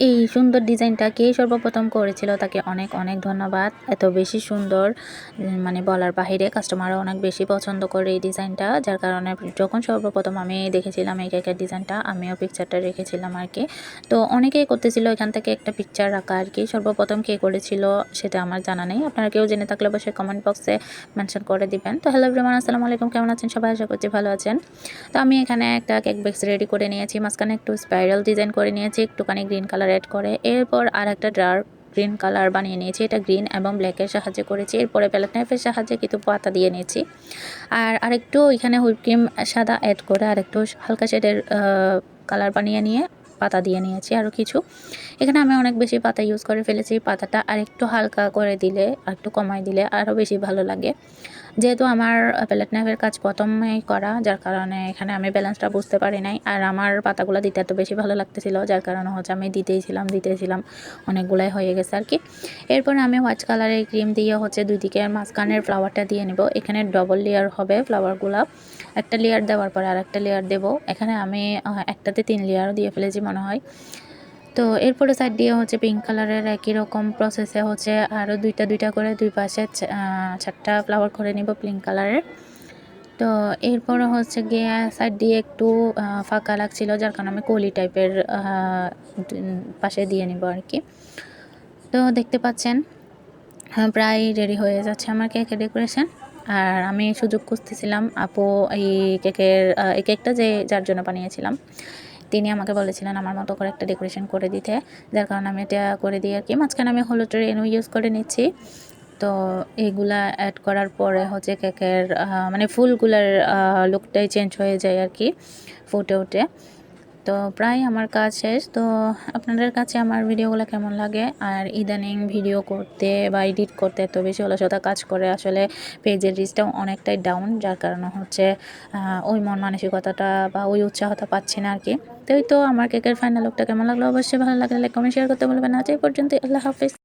এই সুন্দর ডিজাইনটা কে সর্বপ্রথম করেছিল তাকে অনেক অনেক ধন্যবাদ। এত বেশি সুন্দর মানে বলার বাহিরে, কাস্টমারও অনেক বেশি পছন্দ করে এই ডিজাইনটা, যার কারণে যখন সর্বপ্রথম আমি দেখেছিলাম এই কেকের ডিজাইনটা আমিও পিকচারটা রেখেছিলাম আর কি। তো অনেকেই করতেছিল, এখান থেকে একটা পিকচার রাখা আর কি। সর্বপ্রথম কে করেছিল সেটা আমার জানা নেই, আপনারা কেউ জেনে থাকলে অবশ্যই কমেন্ট বক্সে মেনশন করে দিবেন। তো হ্যালো এভরিওয়ান, আসসালামু আলাইকুম, কেমন আছেন সবাই? আশা করছি ভালো আছেন। তো আমি এখানে একটা কেক বেক্স রেডি করে নিয়েছি, মাঝখানে একটু স্পাইরাল ডিজাইন করে নিয়েছি, একটুখানি গ্রিন কালার অ্যাড করে। এরপর আর একটা ডার্ক গ্রিন কালার বানিয়ে নিয়েছি, এটা গ্রিন এবং ব্ল্যাকের সাহায্যে করেছি। এরপরে প্যালেট নাইফের সাহায্যে কিছু পাতা দিয়ে নিয়েছি, আর আরেকটু এখানে হুইপ ক্রিম সাদা অ্যাড করে আরেকটু হালকা শেডের কালার বানিয়ে নিয়ে পাতা দিয়ে নিয়েছি আরও কিছু। এখানে আমি অনেক বেশি পাতা ইউজ করে ফেলেছি, পাতাটা আরেকটু হালকা করে দিলে আর একটু কমাই দিলে আরও বেশি ভালো লাগে। যেহেতু আমার প্যালেট নাইফের কাজ প্রথমেই করা, যার কারণে এখানে আমি ব্যালেন্সটা বুঝতে পারি নাই, আর আমার পাতাগুলো দিতে এত বেশি ভালো লাগতেছিল, যার কারণে হচ্ছে আমি দিতেইছিলাম অনেকগুলাই হয়ে গেছে আর কি। এরপর আমি হোয়াইট কালারের ক্রিম দিয়ে হচ্ছে দুই দিকের মাঝখানের ফ্লাওয়ারটা দিয়ে নেব। এখানে ডবল লেয়ার হবে ফ্লাওয়ারগুলো, একটা লেয়ার দেওয়ার পরে আর একটা লেয়ার দেব। এখানে আমি একটাতে 3 লেয়ারও দিয়ে ফেলেছি মনে হয়। তো এরপরে সাইড দিয়ে হচ্ছে পিঙ্ক কালারের একই রকম প্রসেসে হচ্ছে আরও দুইটা করে দুই পাশে 4টা ফ্লাওয়ার করে নিব পিঙ্ক কালারের। তো এরপরে হচ্ছে গিয়ে সাইড দিয়ে একটু ফাঁকা লাগছিল, যার কারণে আমি কলি টাইপের পাশে দিয়ে নিব আর কি। তো দেখতে পাচ্ছেন প্রায় রেডি হয়ে যাচ্ছে আমার কেকের ডেকোরেশন। আর আমি সুযোগ খুঁজতেছিলাম, আপু এই কেকটা যার জন্য বানিয়েছিলাম তিনি আমাকে বলেছিলেন আমার মতো করে একটা ডেকোরেশন করে দিতে, যার কারণে আমি এটা করে দিই আর কি। মাঝখানে আমি হলুদ রেনু ইউজ করে নিচ্ছি। তো এইগুলা অ্যাড করার পরে হচ্ছে কেকের মানে ফুলগুলার লুকটাই চেঞ্জ হয়ে যায় আর কি, ফুটে ওঠে। তো প্রায় আমার কাজ শেষ। তো আপনাদের কাছে আমার ভিডিওগুলো কেমন লাগে? আর ইদানিং ভিডিও করতে বা এডিট করতে এত বেশি অলসতা কাজ করে আসলে পেজের রিচটাও অনেকটাই ডাউন, যার কারণে হচ্ছে ওই মন মানসিকতাটা বা ওই উৎসাহটা পাচ্ছি না আর কি। তো এই তো আমার কেকের ফাইনাল লুকটা কেমন লাগলো অবশ্যই ভালো লাগলে লাইক কমেন্ট শেয়ার করতে বলবেন না। আজ এই পর্যন্ত, আল্লাহ হাফিজ।